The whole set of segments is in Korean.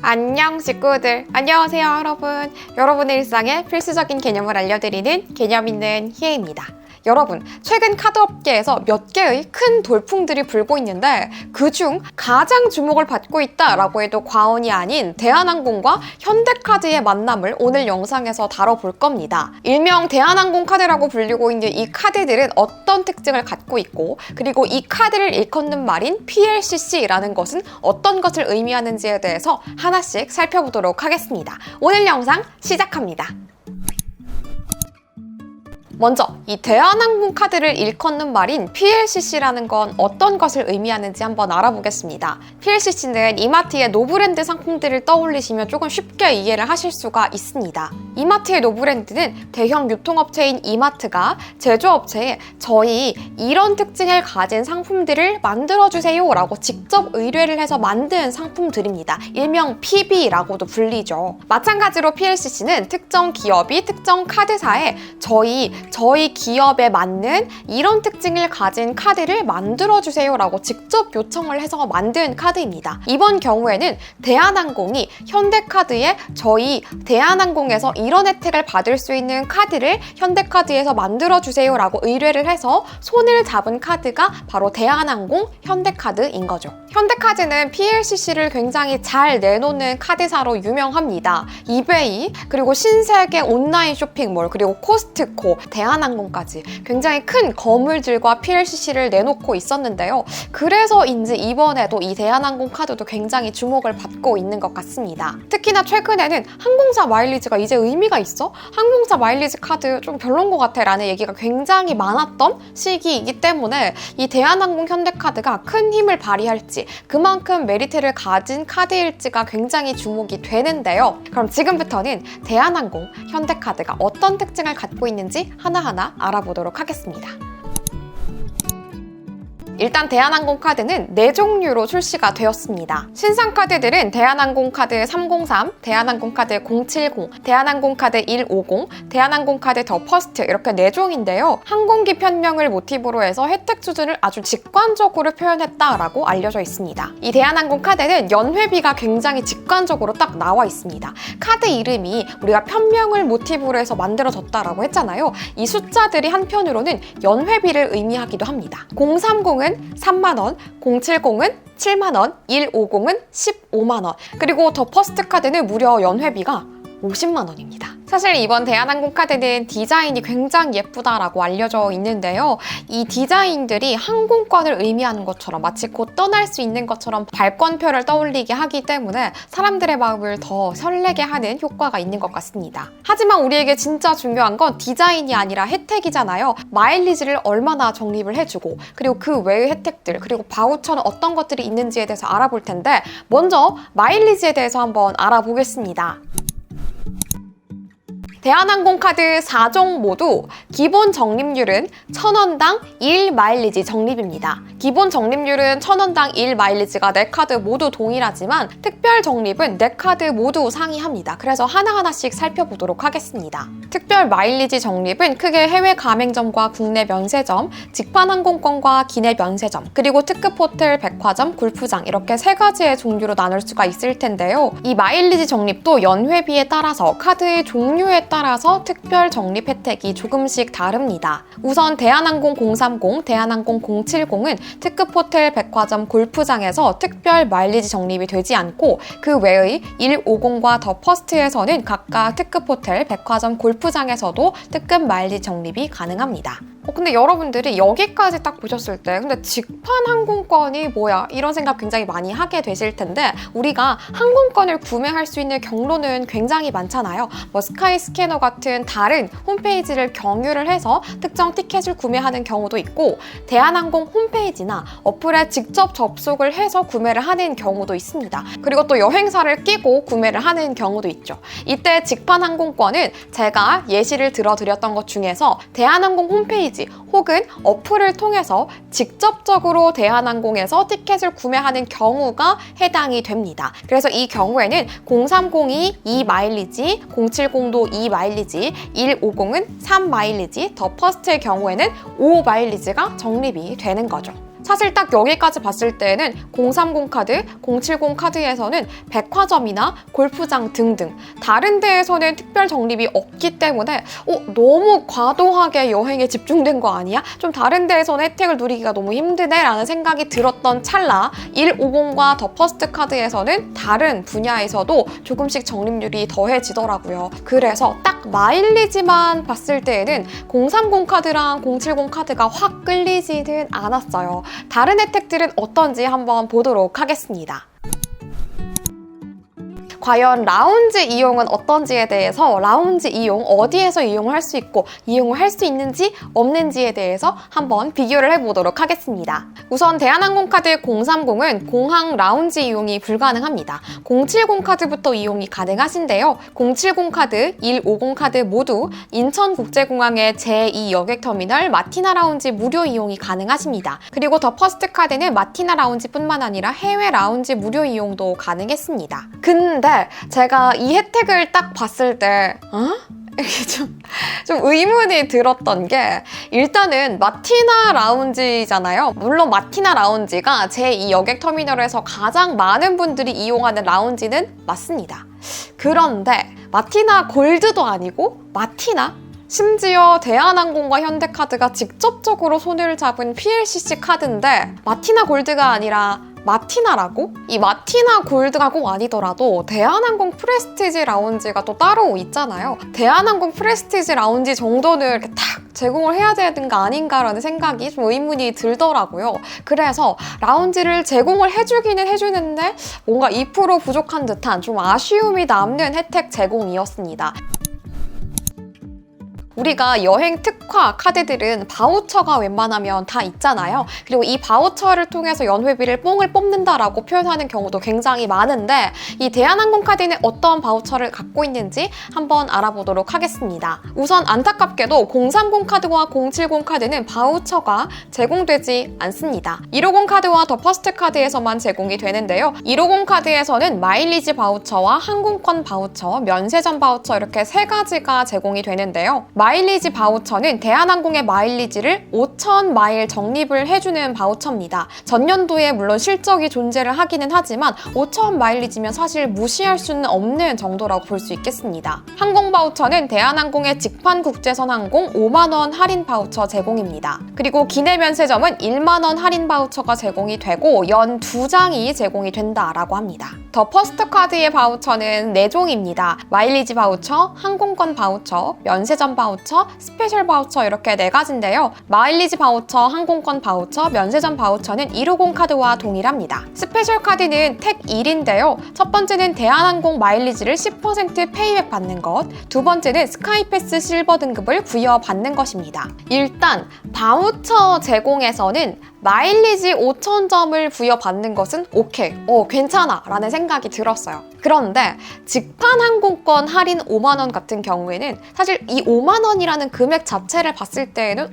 안녕 식구들, 안녕하세요 여러분. 여러분의 일상에 필수적인 개념을 알려드리는 개념 있는 희애입니다. 여러분, 최근 카드업계에서 몇 개의 큰 돌풍들이 불고 있는데 그중 가장 주목을 받고 있다라고 해도 과언이 아닌 대한항공과 현대카드의 만남을 오늘 영상에서 다뤄볼 겁니다. 일명 대한항공 카드라고 불리고 있는 이 카드들은 어떤 특징을 갖고 있고, 그리고 이 카드를 일컫는 말인 PLCC라는 것은 어떤 것을 의미하는지에 대해서 하나씩 살펴보도록 하겠습니다. 오늘 영상 시작합니다. 먼저 이 대한항공 카드를 일컫는 말인 PLCC라는 건 어떤 것을 의미하는지 한번 알아보겠습니다. PLCC는 이마트의 노브랜드 상품들을 떠올리시면 조금 쉽게 이해를 하실 수가 있습니다. 이마트의 노브랜드는 대형 유통업체인 이마트가 제조업체에 저희 이런 특징을 가진 상품들을 만들어주세요 라고 직접 의뢰를 해서 만든 상품들입니다. 일명 PB라고도 불리죠. 마찬가지로 PLCC는 특정 기업이 특정 카드사에 저희 기업에 맞는 이런 특징을 가진 카드를 만들어주세요 라고 직접 요청을 해서 만든 카드입니다. 이번 경우에는 대한항공이 현대카드에 저희 대한항공에서 이런 혜택을 받을 수 있는 카드를 현대카드에서 만들어주세요 라고 의뢰를 해서 손을 잡은 카드가 바로 대한항공 현대카드인 거죠. 현대카드는 PLCC를 굉장히 잘 내놓는 카드사로 유명합니다. 이베이, 그리고 신세계 온라인 쇼핑몰, 그리고 코스트코, 대한항공까지 굉장히 큰 거물들과 PLCC를 내놓고 있었는데요. 그래서인지 이번에도 이 대한항공 카드도 굉장히 주목을 받고 있는 것 같습니다. 특히나 최근에는 항공사 마일리지가 이제 의미가 있어? 항공사 마일리지 카드 좀 별론 것 같아 라는 얘기가 굉장히 많았던 시기이기 때문에 이 대한항공 현대카드가 큰 힘을 발휘할지, 그만큼 메리트를 가진 카드일지가 굉장히 주목이 되는데요. 그럼 지금부터는 대한항공 현대카드가 어떤 특징을 갖고 있는지 하나하나 알아보도록 하겠습니다. 일단 대한항공 카드는 4종류로 출시가 되었습니다. 신상 카드들은 대한항공 카드 303, 대한항공 카드 070, 대한항공 카드 150, 대한항공 카드 더 퍼스트 이렇게 4종인데요. 항공기 편명을 모티브로 해서 혜택 수준을 아주 직관적으로 표현했다라고 알려져 있습니다. 이 대한항공 카드는 연회비가 굉장히 직관적으로 딱 나와 있습니다. 카드 이름이 우리가 편명을 모티브로 해서 만들어졌다라고 했잖아요. 이 숫자들이 한편으로는 연회비를 의미하기도 합니다. 030은 3만원, 070은 7만원, 150은 15만원, 그리고 더 퍼스트 카드는 무려 연회비가 50만원입니다. 사실 이번 대한항공 카드는 디자인이 굉장히 예쁘다라고 알려져 있는데요. 이 디자인들이 항공권을 의미하는 것처럼 마치 곧 떠날 수 있는 것처럼 발권표를 떠올리게 하기 때문에 사람들의 마음을 더 설레게 하는 효과가 있는 것 같습니다. 하지만 우리에게 진짜 중요한 건 디자인이 아니라 혜택이잖아요. 마일리지를 얼마나 적립을 해주고, 그리고 그 외의 혜택들, 그리고 바우처는 어떤 것들이 있는지에 대해서 알아볼 텐데, 먼저 마일리지에 대해서 한번 알아보겠습니다. 대한항공 카드 4종 모두 기본 적립률은 1,000원당 1마일리지 적립입니다. 기본 적립률은 1,000원당 1마일리지가 4카드 모두 동일하지만 특별 적립은 4카드 모두 상이합니다. 그래서 하나하나씩 살펴보도록 하겠습니다. 특별 마일리지 적립은 크게 해외 가맹점과 국내 면세점, 직판 항공권과 기내 면세점, 그리고 특급 호텔, 백화점, 골프장 이렇게 3가지의 종류로 나눌 수가 있을 텐데요. 이 마일리지 적립도 연회비에 따라서 카드의 종류에 따라서 특별 적립 혜택이 조금씩 다릅니다. 우선 대한항공 030, 대한항공 070은 특급 호텔, 백화점, 골프장에서 특별 마일리지 적립이 되지 않고, 그 외의 150과 더 퍼스트에서는 각각 특급 호텔, 백화점, 골프장에서도 특급 마일리지 적립이 가능합니다. 근데 여러분들이 여기까지 딱 보셨을 때 근데 직판 항공권이 뭐야? 이런 생각 굉장히 많이 하게 되실 텐데, 우리가 항공권을 구매할 수 있는 경로는 굉장히 많잖아요. 뭐 스카이스캐너 같은 다른 홈페이지를 경유를 해서 특정 티켓을 구매하는 경우도 있고, 대한항공 홈페이지나 어플에 직접 접속을 해서 구매를 하는 경우도 있습니다. 그리고 또 여행사를 끼고 구매를 하는 경우도 있죠. 이때 직판 항공권은 제가 예시를 들어드렸던 것 중에서 대한항공 홈페이지 혹은 어플을 통해서 직접적으로 대한항공에서 티켓을 구매하는 경우가 해당이 됩니다. 그래서 이 경우에는 030이 2마일리지, 070도 2마일리지, 150은 3마일리지, 더 퍼스트의 경우에는 5마일리지가 적립이 되는 거죠. 사실 딱 여기까지 봤을 때는 030 카드, 070 카드에서는 백화점이나 골프장 등등 다른 데에서는 특별 적립이 없기 때문에 너무 과도하게 여행에 집중된 거 아니야? 좀 다른 데에서는 혜택을 누리기가 너무 힘드네 라는 생각이 들었던 찰나 150과 더 퍼스트 카드에서는 다른 분야에서도 조금씩 적립률이 더해지더라고요. 그래서 딱 마일리지만 봤을 때에는 030 카드랑 070 카드가 확 끌리지는 않았어요. 다른 혜택들은 어떤지 한번 보도록 하겠습니다. 과연 라운지 이용은 어떤지에 대해서 라운지 이용 어디에서 이용을 할 수 있고 이용을 할 수 있는지 없는지에 대해서 한번 비교를 해보도록 하겠습니다. 우선 대한항공카드 030은 공항 라운지 이용이 불가능합니다. 070 카드부터 이용이 가능하신데요. 070 카드, 150 카드 모두 인천국제공항의 제2 여객터미널 마티나 라운지 무료 이용이 가능하십니다. 그리고 더 퍼스트 카드는 마티나 라운지뿐만 아니라 해외 라운지 무료 이용도 가능했습니다. 근데 제가 이 혜택을 딱 봤을 때 이렇게 좀 의문이 들었던 게 일단은 마티나 라운지잖아요. 물론 마티나 라운지가 제2 여객터미널에서 가장 많은 분들이 이용하는 라운지는 맞습니다. 그런데 마티나 골드도 아니고 마티나? 심지어 대한항공과 현대카드가 직접적으로 손을 잡은 PLCC 카드인데 마티나 골드가 아니라 마티나라고? 이 마티나 골드가 꼭 아니더라도 대한항공 프레스티지 라운지가 또 따로 있잖아요. 대한항공 프레스티지 라운지 정도는 이렇게 탁 제공을 해야 되는 거 아닌가라는 생각이 좀 의문이 들더라고요. 그래서 라운지를 제공을 해주기는 해주는데 뭔가 2% 부족한 듯한 좀 아쉬움이 남는 혜택 제공이었습니다. 우리가 여행 특화 카드들은 바우처가 웬만하면 다 있잖아요. 그리고 이 바우처를 통해서 연회비를 뽕을 뽑는다라고 표현하는 경우도 굉장히 많은데 이 대한항공 카드는 어떤 바우처를 갖고 있는지 한번 알아보도록 하겠습니다. 우선 안타깝게도 030 카드와 070 카드는 바우처가 제공되지 않습니다. 150 카드와 더 퍼스트 카드에서만 제공이 되는데요. 150 카드에서는 마일리지 바우처와 항공권 바우처, 면세점 바우처 이렇게 세 가지가 제공이 되는데요. 마일리지 바우처는 대한항공의 마일리지를 5,000마일 적립을 해주는 바우처입니다. 전년도에 물론 실적이 존재를 하기는 하지만 5,000 마일리지면 사실 무시할 수는 없는 정도라고 볼 수 있겠습니다. 항공 바우처는 대한항공의 직판 국제선 항공 5만 원 할인 바우처 제공입니다. 그리고 기내 면세점은 1만 원 할인 바우처가 제공이 되고 연 2장이 제공이 된다라고 합니다. 더 퍼스트 카드의 바우처는 4종입니다. 마일리지 바우처, 항공권 바우처, 면세점 바우처, 스페셜 바우처 이렇게 4가지인데요. 마일리지 바우처, 항공권 바우처, 면세점 바우처는 150 카드와 동일합니다. 스페셜 카드는 택 1인데요. 첫 번째는 대한항공 마일리지를 10% 페이백 받는 것, 두 번째는 스카이패스 실버 등급을 부여받는 것입니다. 일단 바우처 제공에서는 마일리지 5,000점을 부여받는 것은 오케이, 괜찮아 라는 생각이 들었어요. 그런데 직판 항공권 할인 5만 원 같은 경우에는 사실 이 5만 원이라는 금액 자체를 봤을 때에는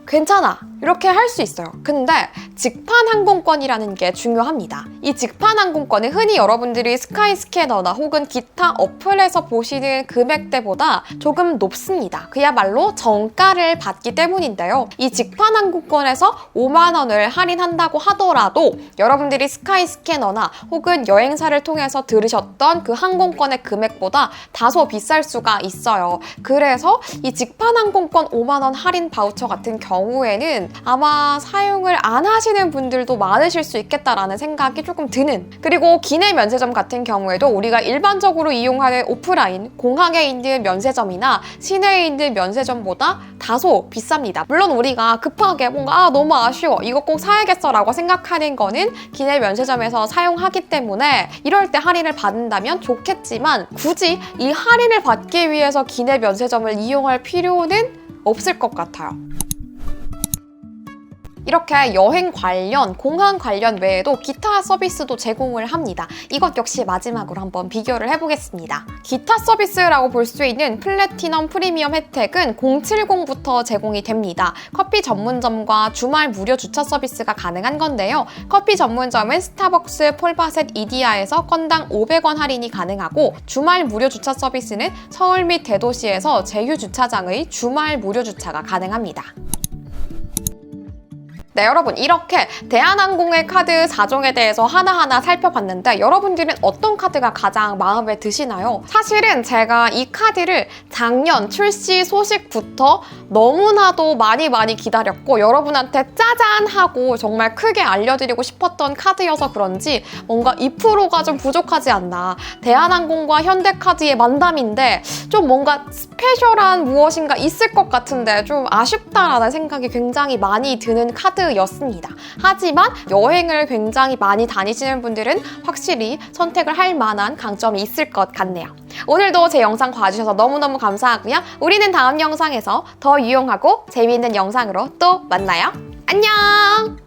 괜찮아 이렇게 할 수 있어요. 근데 직판 항공권이라는 게 중요합니다. 이 직판 항공권은 흔히 여러분들이 스카이스캐너나 혹은 기타 어플에서 보시는 금액대보다 조금 높습니다. 그야말로 정가를 받기 때문인데요. 이 직판 항공권에서 5만 원을 할인한다고 하더라도 여러분들이 스카이스캐너나 혹은 여행사를 통해서 들으셨던 그 항공권의 금액보다 다소 비쌀 수가 있어요. 그래서 이 직판 항공권 5만 원 할인 바우처 같은 경우에는 아마 사용을 안 하시는 분들도 많으실 수 있겠다라는 생각이 조금 드는, 그리고 기내 면세점 같은 경우에도 우리가 일반적으로 이용하는 오프라인 공항에 있는 면세점이나 시내에 있는 면세점보다 다소 비쌉니다. 물론 우리가 급하게 뭔가 너무 아쉬워 이거 꼭 사야겠어 라고 생각하는 거는 기내 면세점에서 사용하기 때문에 이럴 때 할인을 받는다면 좋겠지만 굳이 이 할인을 받기 위해서 기내 면세점을 이용할 필요는 없을 것 같아요. 이렇게 여행 관련, 공항 관련 외에도 기타 서비스도 제공을 합니다. 이것 역시 마지막으로 한번 비교를 해보겠습니다. 기타 서비스라고 볼 수 있는 플래티넘 프리미엄 혜택은 070부터 제공이 됩니다. 커피 전문점과 주말 무료 주차 서비스가 가능한 건데요. 커피 전문점은 스타벅스, 폴바셋, 이디야에서 건당 500원 할인이 가능하고 주말 무료 주차 서비스는 서울 및 대도시에서 제휴 주차장의 주말 무료 주차가 가능합니다. 네, 여러분 이렇게 대한항공의 카드 4종에 대해서 하나하나 살펴봤는데 여러분들은 어떤 카드가 가장 마음에 드시나요? 사실은 제가 이 카드를 작년 출시 소식부터 너무나도 많이 기다렸고 여러분한테 짜잔 하고 정말 크게 알려드리고 싶었던 카드여서 그런지 뭔가 2%가 좀 부족하지 않나. 대한항공과 현대카드의 만남인데 좀 뭔가 스페셜한 무엇인가 있을 것 같은데 좀 아쉽다라는 생각이 굉장히 많이 드는 카드였습니다. 하지만 여행을 굉장히 많이 다니시는 분들은 확실히 선택을 할 만한 강점이 있을 것 같네요. 오늘도 제 영상 봐주셔서 너무너무 감사하고요. 우리는 다음 영상에서 더 유용하고 재미있는 영상으로 또 만나요. 안녕!